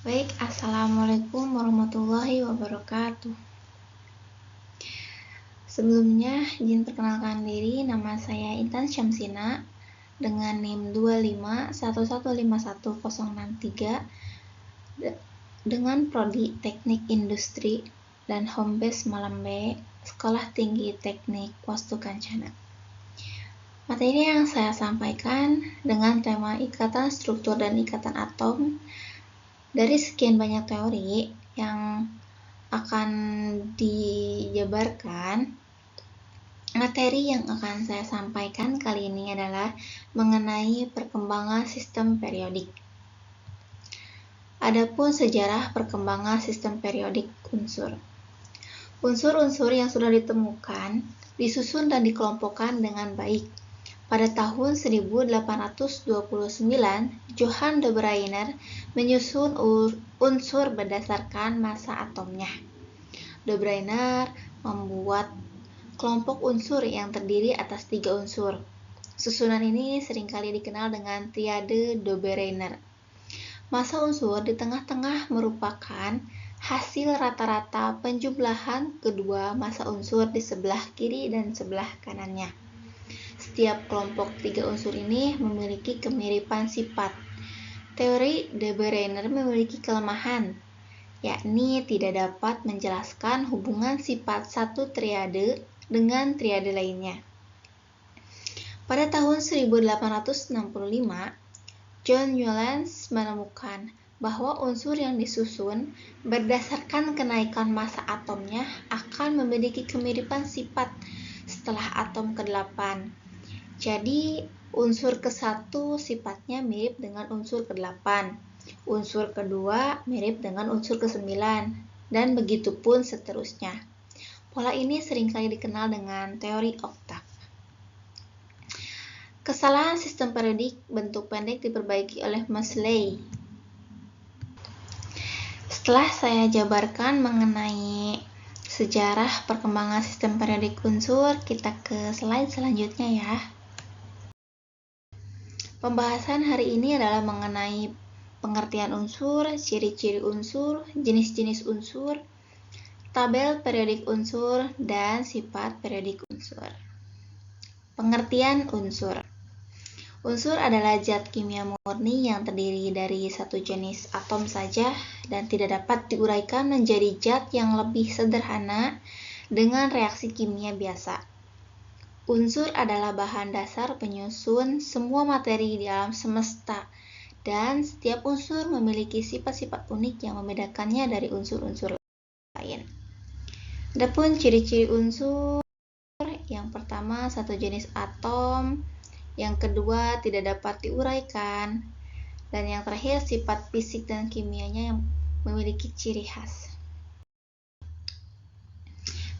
Baik, Assalamualaikum warahmatullahi wabarakatuh. Sebelumnya, izin perkenalkan diri, nama saya Intan Syamsina dengan NIM 251151063 dengan Prodi Teknik Industri dan Home Base Malambe, Sekolah Tinggi Teknik Wastu Kencana. Materi yang saya sampaikan dengan tema ikatan struktur dan ikatan atom. Dari sekian banyak teori yang akan dijabarkan, materi yang akan saya sampaikan kali ini adalah mengenai perkembangan sistem periodik. Adapun sejarah perkembangan sistem periodik unsur. Unsur-unsur yang sudah ditemukan disusun dan dikelompokkan dengan baik. Pada tahun 1829, Johann de Brenner menyusun unsur berdasarkan massa atomnya. De Brenner membuat kelompok unsur yang terdiri atas 3 unsur. Susunan ini seringkali dikenal dengan triade de Brenner. Massa unsur di tengah-tengah merupakan hasil rata-rata penjumlahan kedua massa unsur di sebelah kiri dan sebelah kanannya. Setiap kelompok 3 unsur ini memiliki kemiripan sifat. Teori de Brenner memiliki kelemahan, yakni tidak dapat menjelaskan hubungan sifat satu triade dengan triade lainnya. Pada tahun 1865, John Newlands menemukan bahwa unsur yang disusun berdasarkan kenaikan massa atomnya akan memiliki kemiripan sifat setelah atom ke-8. Jadi, unsur ke-1 sifatnya mirip dengan unsur ke-8, unsur kedua mirip dengan unsur ke-9, dan begitu pun seterusnya. Pola ini seringkali dikenal dengan teori oktav. Kesalahan sistem periodik bentuk pendek diperbaiki oleh Moseley. Setelah saya jabarkan mengenai sejarah perkembangan sistem periodik unsur, kita ke slide selanjutnya ya. Pembahasan hari ini adalah mengenai pengertian unsur, ciri-ciri unsur, jenis-jenis unsur, tabel periodik unsur, dan sifat periodik unsur. Pengertian unsur. Unsur adalah zat kimia murni yang terdiri dari satu jenis atom saja dan tidak dapat diuraikan menjadi zat yang lebih sederhana dengan reaksi kimia biasa. Unsur adalah bahan dasar penyusun semua materi di alam semesta, dan setiap unsur memiliki sifat-sifat unik yang membedakannya dari unsur-unsur lain. Adapun ciri-ciri unsur, yang pertama satu jenis atom, yang kedua tidak dapat diuraikan, dan yang terakhir sifat fisik dan kimianya yang memiliki ciri khas.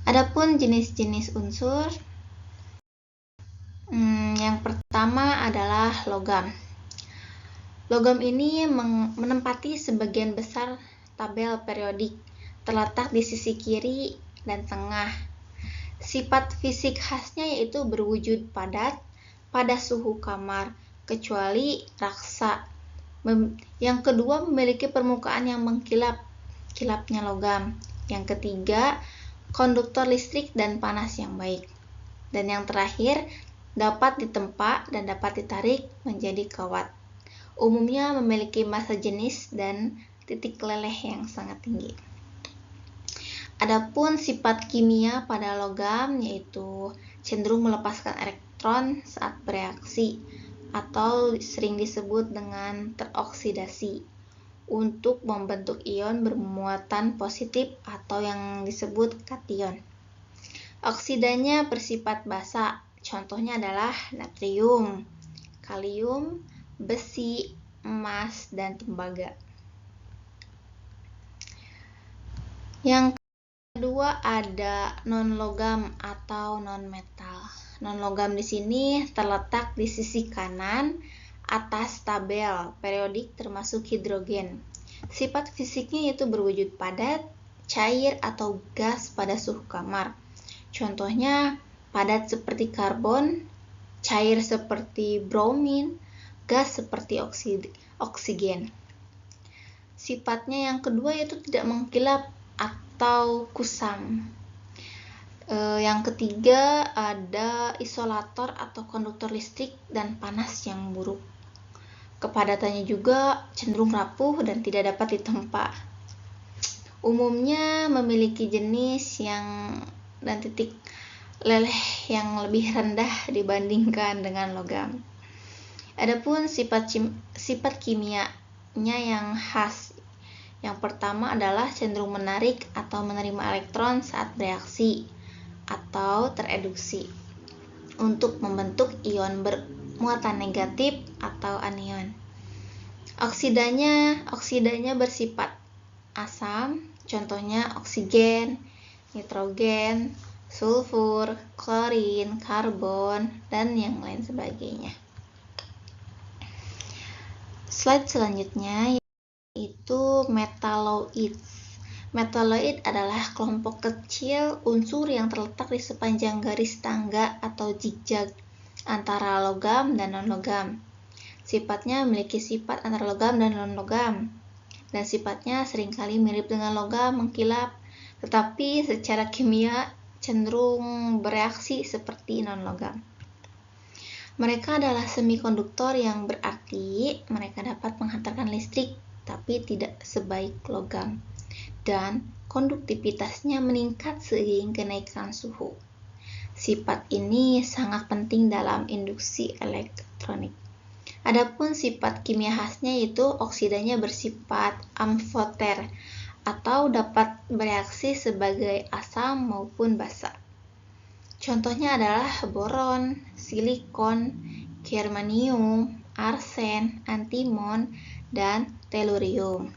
Adapun jenis-jenis unsur, yang pertama adalah logam. Logam ini menempati sebagian besar tabel periodik, terletak di sisi kiri dan tengah. Sifat fisik khasnya yaitu berwujud padat pada suhu kamar, kecuali raksa. Yang kedua memiliki permukaan yang mengkilap, kilapnya logam. Yang ketiga, konduktor listrik dan panas yang baik. Dan yang terakhir, dapat ditempa dan dapat ditarik menjadi kawat. Umumnya memiliki massa jenis dan titik leleh yang sangat tinggi. Adapun sifat kimia pada logam yaitu cenderung melepaskan elektron saat bereaksi atau sering disebut dengan teroksidasi untuk membentuk ion bermuatan positif atau yang disebut kation. Oksidanya bersifat basa, contohnya adalah natrium, kalium, besi, emas, dan tembaga. Yang kedua ada non-logam atau non-metal. Non-logam di sini terletak di sisi kanan atas tabel periodik termasuk hidrogen. Sifat fisiknya yaitu berwujud padat, cair atau gas pada suhu kamar. Contohnya padat seperti karbon, cair seperti bromin, gas seperti oksigen. Sifatnya yang kedua yaitu tidak mengkilap atau kusam. Yang ketiga ada isolator atau konduktor listrik dan panas yang buruk. Kepadatannya juga cenderung rapuh dan tidak dapat ditempa. Umumnya memiliki jenis dan titik leleh yang lebih rendah dibandingkan dengan logam. Adapun sifat kimianya yang khas. Yang pertama adalah cenderung menarik atau menerima elektron saat bereaksi atau tereduksi untuk membentuk ion bermuatan negatif atau anion. Oksidanya bersifat asam, contohnya oksigen, nitrogen, sulfur, klorin, karbon, dan yang lain sebagainya. Slide selanjutnya yaitu metalloid. Metalloid adalah kelompok kecil unsur yang terletak di sepanjang garis tangga atau zigzag antara logam dan non-logam. Sifatnya memiliki sifat antara logam dan non-logam, dan sifatnya seringkali mirip dengan logam, mengkilap, tetapi secara kimia cenderung bereaksi seperti non-logam. Mereka adalah semikonduktor yang berarti mereka dapat menghantarkan listrik, tapi tidak sebaik logam. Dan konduktivitasnya meningkat seiring kenaikan suhu. Sifat ini sangat penting dalam induksi elektronik. Adapun sifat kimia khasnya yaitu oksidanya bersifat amfoter atau dapat bereaksi sebagai asam maupun basa. Contohnya adalah boron, silikon, germanium, arsen, antimon, dan tellurium.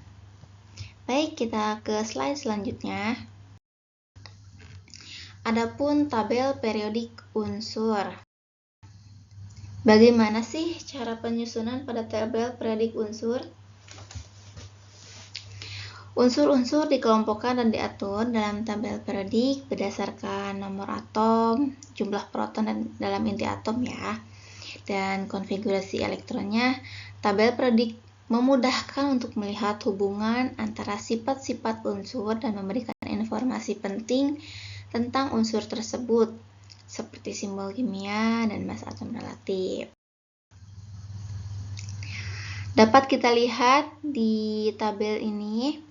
Baik, kita ke slide selanjutnya. Adapun tabel periodik unsur. Bagaimana sih cara penyusunan pada tabel periodik unsur? Unsur-unsur dikelompokkan dan diatur dalam tabel periodik berdasarkan nomor atom, jumlah proton dan dalam inti atom ya, dan konfigurasi elektronnya. Tabel periodik memudahkan untuk melihat hubungan antara sifat-sifat unsur dan memberikan informasi penting tentang unsur tersebut, seperti simbol kimia dan massa atom relatif. Dapat kita lihat di tabel ini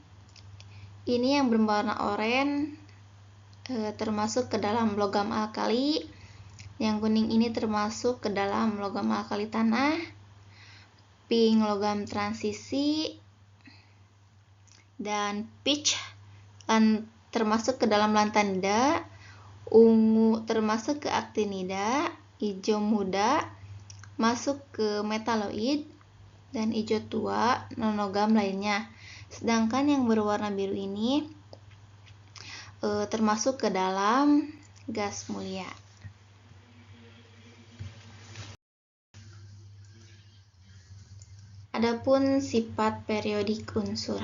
yang berwarna oranye termasuk ke dalam logam alkali, yang kuning ini termasuk ke dalam logam alkali tanah, pink logam transisi, dan peach termasuk ke dalam lantanida, ungu termasuk ke aktinida, hijau muda masuk ke metalloid, dan hijau tua non-logam lainnya. Sedangkan yang berwarna biru ini termasuk ke dalam gas mulia. Adapun sifat periodik unsur.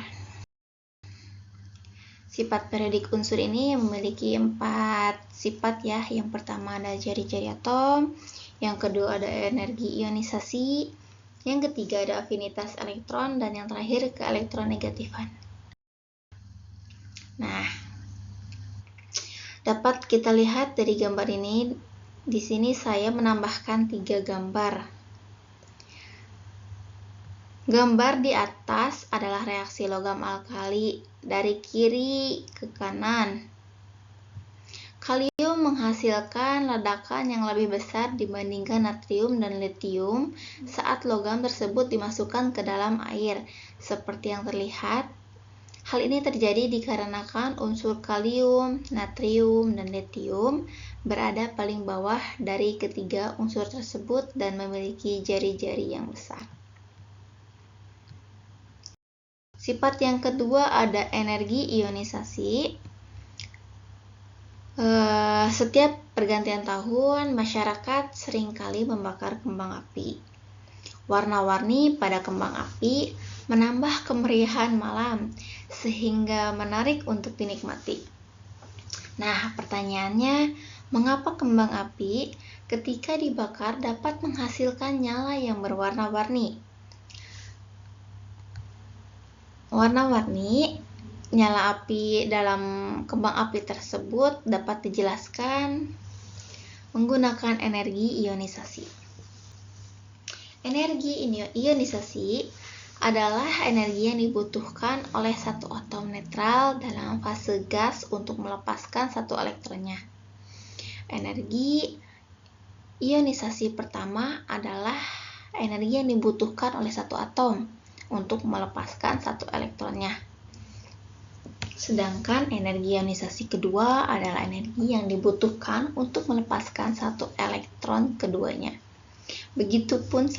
Sifat periodik unsur ini memiliki 4 sifat ya. Yang pertama ada jari-jari atom, yang kedua ada energi ionisasi, yang ketiga ada afinitas elektron, dan yang terakhir keelektronegatifan. Nah, dapat kita lihat dari gambar ini. Di sini saya menambahkan 3 gambar. Gambar di atas adalah reaksi logam alkali dari kiri ke kanan. Kalium menghasilkan ledakan yang lebih besar dibandingkan natrium dan litium saat logam tersebut dimasukkan ke dalam air. Seperti yang terlihat, hal ini terjadi dikarenakan unsur kalium, natrium, dan litium berada paling bawah dari ketiga unsur tersebut dan memiliki jari-jari yang besar. Sifat yang kedua ada energi ionisasi. Setiap pergantian tahun, masyarakat seringkali membakar kembang api. Warna-warni pada kembang api menambah kemeriahan malam, sehingga menarik untuk dinikmati. Nah, pertanyaannya, mengapa kembang api ketika dibakar dapat menghasilkan nyala yang berwarna-warni? Warna-warni nyala api dalam kembang api tersebut dapat dijelaskan menggunakan energi ionisasi. Energi ionisasi adalah energi yang dibutuhkan oleh satu atom netral dalam fase gas untuk melepaskan satu elektronnya. Energi ionisasi pertama adalah energi yang dibutuhkan oleh satu atom untuk melepaskan satu elektronnya. Sedangkan energi ionisasi kedua adalah energi yang dibutuhkan untuk melepaskan satu elektron keduanya. Begitupun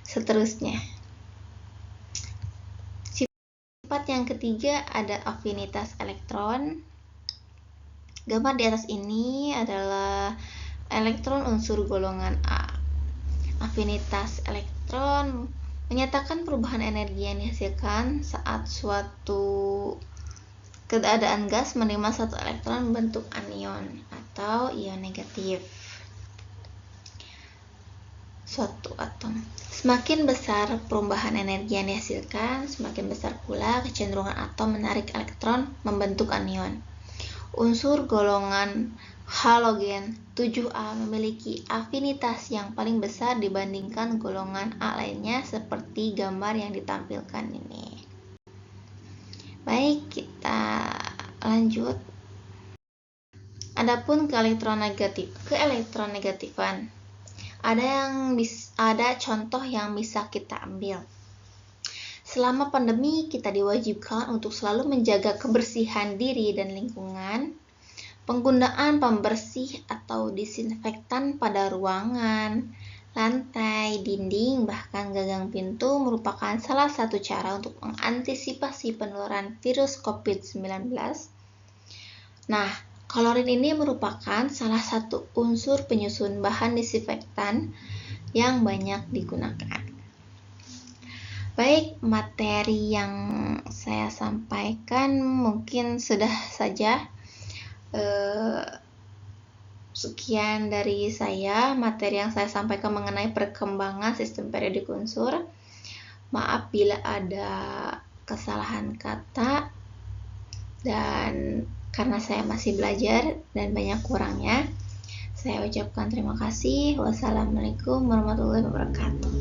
seterusnya. Sifat yang ketiga ada afinitas elektron. Gambar di atas ini adalah elektron unsur golongan A. Afinitas elektron menyatakan perubahan energi yang dihasilkan saat suatu keadaan gas menerima satu elektron bentuk anion atau ion negatif suatu atom. Semakin besar perubahan energi yang dihasilkan, semakin besar pula kecenderungan atom menarik elektron membentuk anion. Unsur golongan halogen 7A memiliki afinitas yang paling besar dibandingkan golongan A lainnya seperti gambar yang ditampilkan ini. Baik, kita lanjut. Adapun keelektronegatifan. Ada contoh yang bisa kita ambil. Selama pandemi, kita diwajibkan untuk selalu menjaga kebersihan diri dan lingkungan. Penggunaan pembersih atau disinfektan pada ruangan, lantai, dinding, bahkan gagang pintu merupakan salah satu cara untuk mengantisipasi penularan virus COVID-19. Nah, klorin ini merupakan salah satu unsur penyusun bahan disinfektan yang banyak digunakan. Baik, materi yang saya sampaikan mungkin sudah saja. Sekian dari saya, materi yang saya sampaikan mengenai perkembangan sistem periodik unsur. Maaf bila ada kesalahan kata, dan karena saya masih belajar dan banyak kurangnya, saya ucapkan terima kasih. Wassalamualaikum warahmatullahi wabarakatuh.